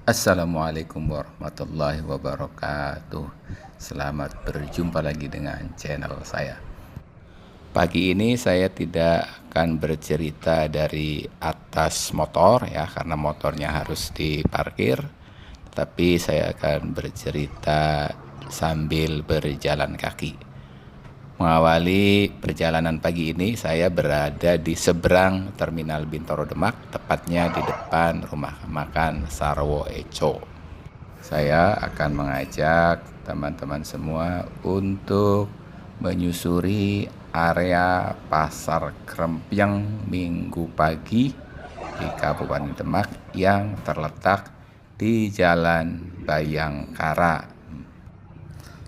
Assalamualaikum warahmatullahi wabarakatuh. Selamat berjumpa lagi dengan channel saya. Pagi ini saya tidak akan bercerita dari atas motor ya, karena motornya harus diparkir. Tapi saya akan bercerita sambil berjalan kaki. Mengawali perjalanan pagi ini, saya berada di seberang Terminal Bintaro Demak, tepatnya di depan rumah makan Sarwo Eco. Saya akan mengajak teman-teman semua untuk menyusuri area Pasar Krempyang Minggu pagi di Kabupaten Demak yang terletak di Jalan Bayangkara.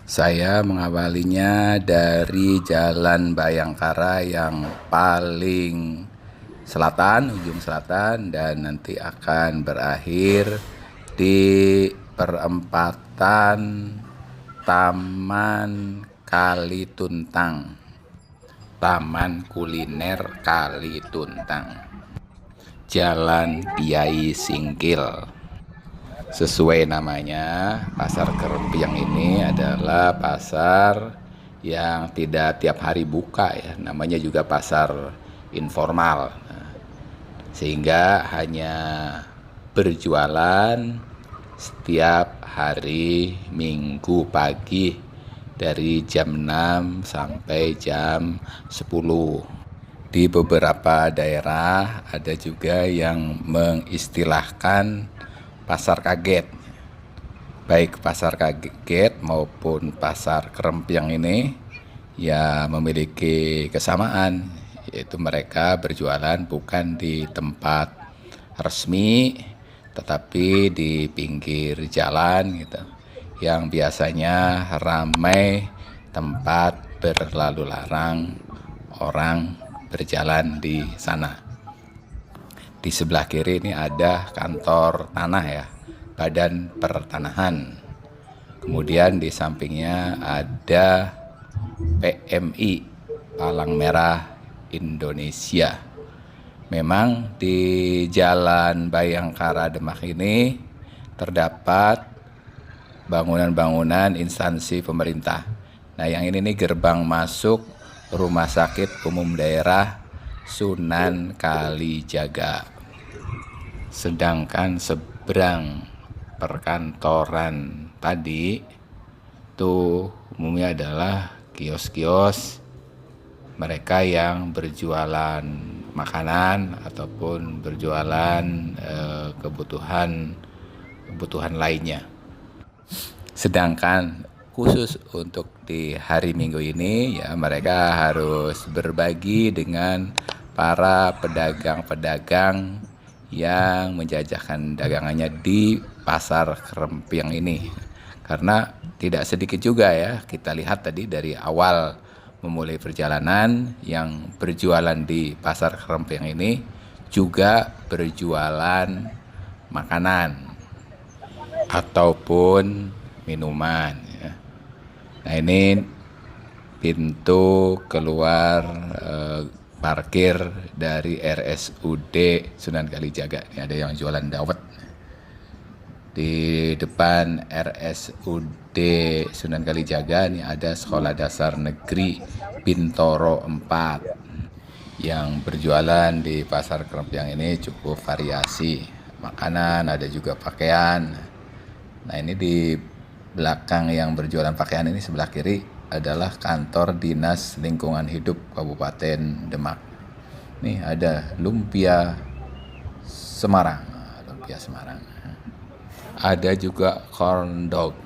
Saya mengawalinya dari Jalan Bayangkara yang paling selatan, ujung selatan, dan nanti akan berakhir di perempatan Taman Kalituntang, Taman Kuliner Kalituntang, Jalan Kiai Singkil. Sesuai namanya, Pasar Krempyang ini adalah pasar yang tidak tiap hari buka ya, namanya juga pasar informal. Sehingga hanya berjualan setiap hari Minggu pagi dari jam 6 sampai jam 10. Di beberapa daerah ada juga yang mengistilahkan pasar kaget. Baik pasar kaget maupun pasar Krempyang ini ya memiliki kesamaan, yaitu mereka berjualan bukan di tempat resmi tetapi di pinggir jalan gitu, yang biasanya ramai tempat berlalu larang orang berjalan di sana. Di sebelah kiri ini ada kantor tanah ya, Badan Pertanahan. Kemudian di sampingnya ada PMI, Palang Merah Indonesia. Memang di Jalan Bayangkara Demak ini terdapat bangunan-bangunan instansi pemerintah. Nah, yang ini nih gerbang masuk Rumah Sakit Umum Daerah Sunan Kalijaga. Sedangkan seberang perkantoran tadi itu umumnya adalah kios-kios mereka yang berjualan makanan ataupun berjualan kebutuhan lainnya. Sedangkan khusus untuk di hari Minggu ini ya, mereka harus berbagi dengan para pedagang-pedagang yang menjajakan dagangannya di Pasar Krempyang ini. Karena tidak sedikit juga ya, kita lihat tadi dari awal memulai perjalanan yang berjualan di Pasar Krempyang ini juga berjualan makanan ataupun minuman ya. Nah, ini pintu keluar parkir dari RSUD Sunan Kalijaga. Ini ada yang jualan dawet. Di depan RSUD Sunan Kalijaga ini ada Sekolah Dasar Negeri Bintoro 4 yang berjualan di Pasar Krempyang ini cukup variasi. Makanan, ada juga pakaian. Nah, ini di belakang yang berjualan pakaian ini sebelah kiri adalah kantor Dinas Lingkungan Hidup Kabupaten Demak. Nih ada Lumpia Semarang. Ada juga corn dog.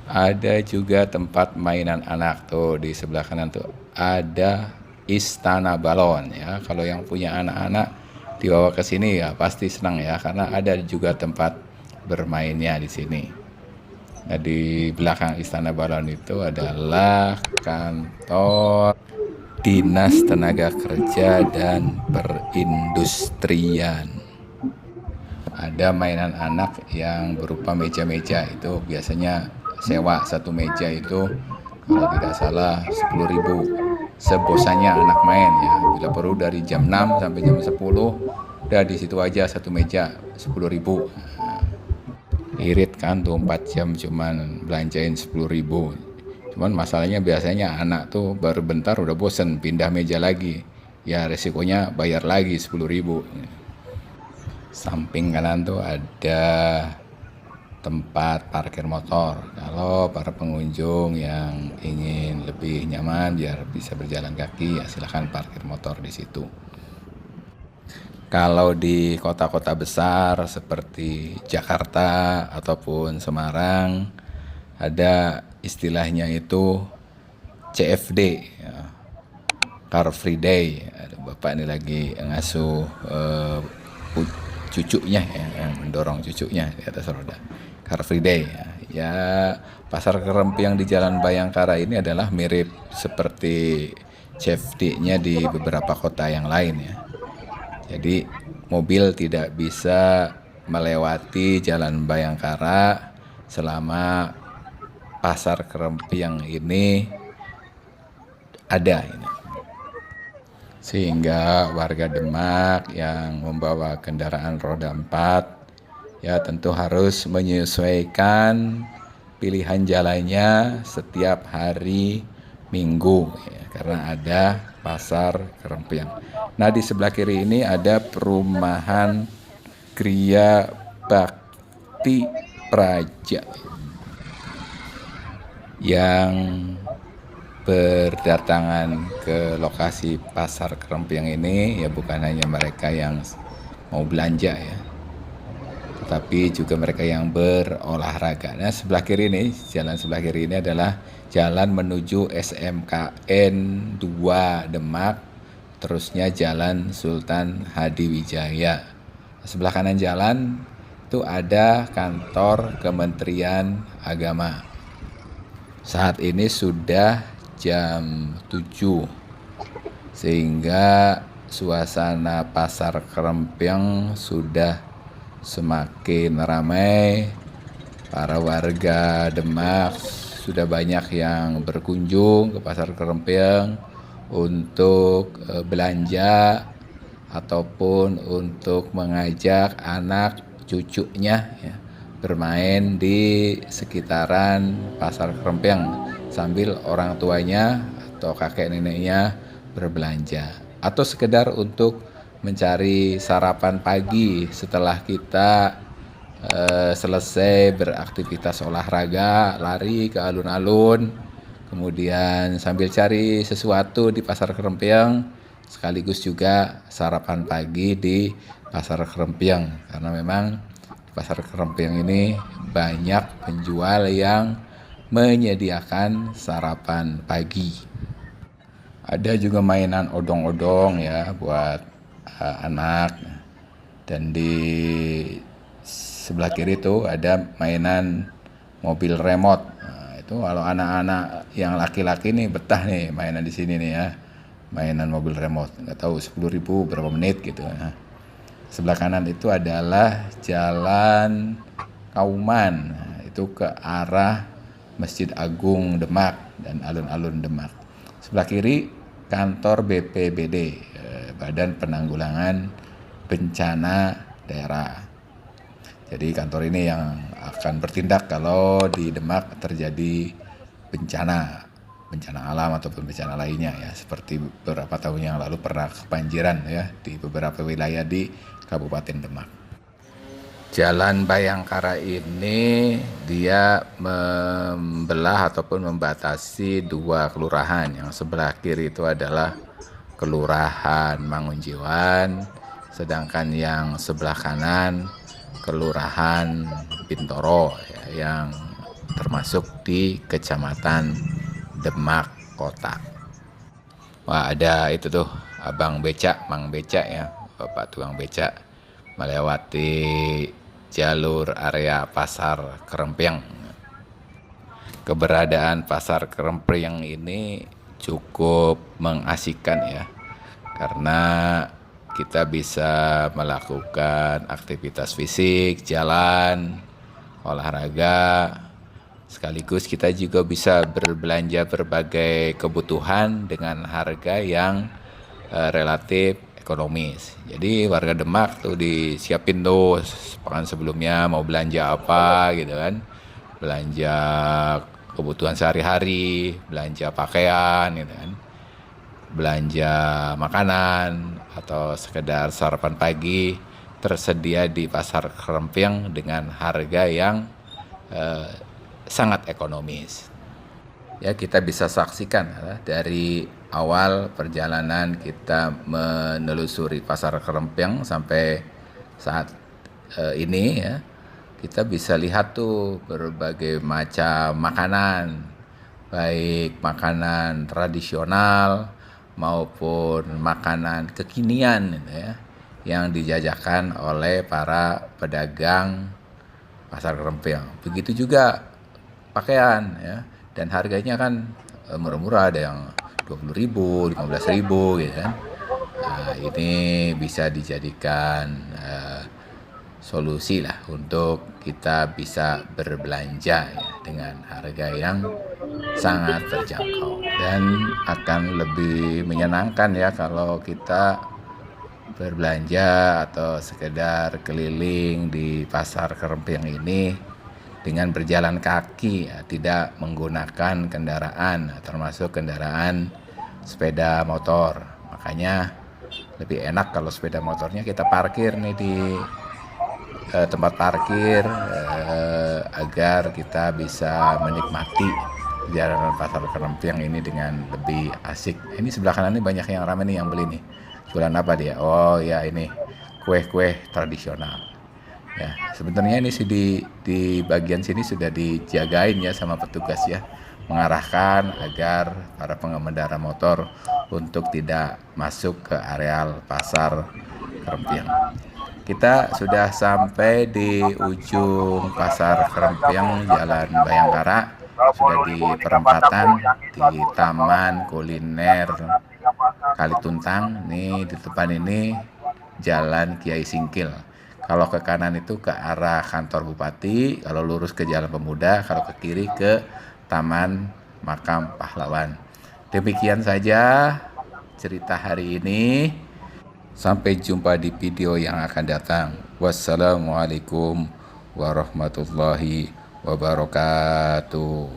Ada juga tempat mainan anak tuh di sebelah kanan tuh. Ada Istana Balon ya. Kalau yang punya anak-anak dibawa ke sini ya pasti senang ya, karena ada juga tempat bermainnya di sini. Nah, di belakang Istana Balon itu adalah kantor Dinas Tenaga Kerja dan Perindustrian. Ada mainan anak yang berupa meja-meja, itu biasanya sewa satu meja itu kalau tidak salah 10.000 sebosannya anak main ya. Bila perlu dari jam 6 sampai jam 10 udah di situ aja satu meja 10.000. Irit kan tuh 4 jam cuman belanjain 10.000. Cuman masalahnya biasanya anak tuh baru bentar udah bosen pindah meja lagi. Ya resikonya bayar lagi 10.000. Samping kanan tuh ada tempat parkir motor. Kalau para pengunjung yang ingin lebih nyaman biar bisa berjalan kaki, ya silahkan parkir motor di situ. Kalau di kota-kota besar seperti Jakarta ataupun Semarang, ada istilahnya itu CFD, ya, Car Free Day. Ada bapak ini lagi ngasuh cucunya, ya, mendorong cucunya di atas roda. Car Free Day. Ya, pasar Kerempiang di Jalan Bayangkara ini adalah mirip seperti CFD-nya di beberapa kota yang lain ya. Jadi mobil tidak bisa melewati Jalan Bayangkara selama pasar Kerempiang ini ada ini. Sehingga warga Demak yang membawa kendaraan roda 4 ya tentu harus menyesuaikan pilihan jalannya setiap hari Minggu ya, karena ada pasar Kerempiang. Nah, di sebelah kiri ini ada perumahan Kriya Bakti Praja yang berdatangan ke lokasi pasar Kerempiang ini ya bukan hanya mereka yang mau belanja ya, tetapi juga mereka yang berolahraga. Nah, sebelah kiri ini, jalan sebelah kiri ini adalah jalan menuju SMKN 2 Demak, terusnya Jalan Sultan Hadiwijaya. Sebelah kanan jalan itu ada kantor Kementerian Agama. Saat ini sudah jam 7, sehingga suasana pasar Kerempiang sudah semakin ramai. Para warga Demak sudah banyak yang berkunjung ke pasar Kerempiang untuk belanja ataupun untuk mengajak anak cucunya ya, bermain di sekitaran pasar Kerempiang sambil orang tuanya atau kakek neneknya berbelanja atau sekedar untuk mencari sarapan pagi setelah kita selesai beraktivitas olahraga, lari ke alun-alun, kemudian sambil cari sesuatu di pasar Kerempiang, sekaligus juga sarapan pagi di pasar Kerempiang, karena memang di pasar Kerempiang ini banyak penjual yang menyediakan sarapan pagi. Ada juga mainan odong-odong ya buat anak, dan di sebelah kiri tuh ada mainan mobil remote. Nah, itu kalau anak-anak yang laki-laki nih betah nih mainan di sini nih ya, mainan mobil remote. Nggak tahu 10.000 berapa menit gitu. Nah, sebelah kanan itu adalah Jalan Kauman. Nah, itu ke arah Masjid Agung Demak dan alun-alun Demak. Sebelah kiri kantor BPBD, Badan Penanggulangan Bencana Daerah. Jadi kantor ini yang akan bertindak kalau di Demak terjadi bencana alam ataupun bencana lainnya ya, seperti beberapa tahun yang lalu pernah kebanjiran ya di beberapa wilayah di Kabupaten Demak. Jalan Bayangkara ini dia membelah ataupun membatasi dua kelurahan. Yang sebelah kiri itu adalah Kelurahan Mangunjiwan, sedangkan yang sebelah kanan Kelurahan Bintoro ya, yang termasuk di Kecamatan Demak Kota. Wah, ada itu tuh abang becak, mang becak ya, bapak tukang becak melewati jalur area pasar Kerempiang. Keberadaan pasar Kerempiang ini cukup mengasihkan ya, karena kita bisa melakukan aktivitas fisik, jalan, olahraga, sekaligus kita juga bisa berbelanja berbagai kebutuhan dengan harga yang relatif ekonomis. Jadi warga Demak tuh disiapin tuh sepekan sebelumnya mau belanja apa gitu kan. Belanja kebutuhan sehari-hari, belanja pakaian gitu kan. Belanja makanan atau sekedar sarapan pagi tersedia di Pasar Kerempiang dengan harga yang eh, sangat ekonomis. Ya, kita bisa saksikan ya, dari awal perjalanan kita menelusuri Pasar Kerempiang sampai saat ini ya, kita bisa lihat tuh berbagai macam makanan, baik makanan tradisional maupun makanan kekinian gitu ya, yang dijajakan oleh para pedagang Pasar Kerempiang. Begitu juga pakaian ya, dan harganya kan murah-murah, ada yang 20.000, 15.000 gitu kan. Nah, ini bisa dijadikan solusi lah untuk kita bisa berbelanja ya, dengan harga yang sangat terjangkau, dan akan lebih menyenangkan ya kalau kita berbelanja atau sekedar keliling di Pasar Kerempiang ini dengan berjalan kaki ya, tidak menggunakan kendaraan termasuk kendaraan sepeda motor. Makanya lebih enak kalau sepeda motornya kita parkir nih di tempat parkir agar kita bisa menikmati perjalanan Pasar Kerempiang ini dengan lebih asik. Ini sebelah kanan ini banyak yang ramai nih yang beli nih. Jualan apa dia? Oh ya, ini kue-kue tradisional. Ya, sebenarnya ini sih di bagian sini sudah dijagain ya sama petugas ya, mengarahkan agar para pengendara motor untuk tidak masuk ke areal Pasar Kerempiang. Kita sudah sampai di ujung Pasar Kerempiang, Jalan Bayangkara, sudah di perempatan di Taman Kuliner Kalituntang. Nih di depan ini Jalan Kiai Singkil. Kalau ke kanan itu ke arah kantor bupati, kalau lurus ke Jalan Pemuda, kalau ke kiri ke Taman Makam Pahlawan. Demikian saja cerita hari ini. Sampai jumpa di video yang akan datang. Wassalamualaikum warahmatullahi wabarakatuh.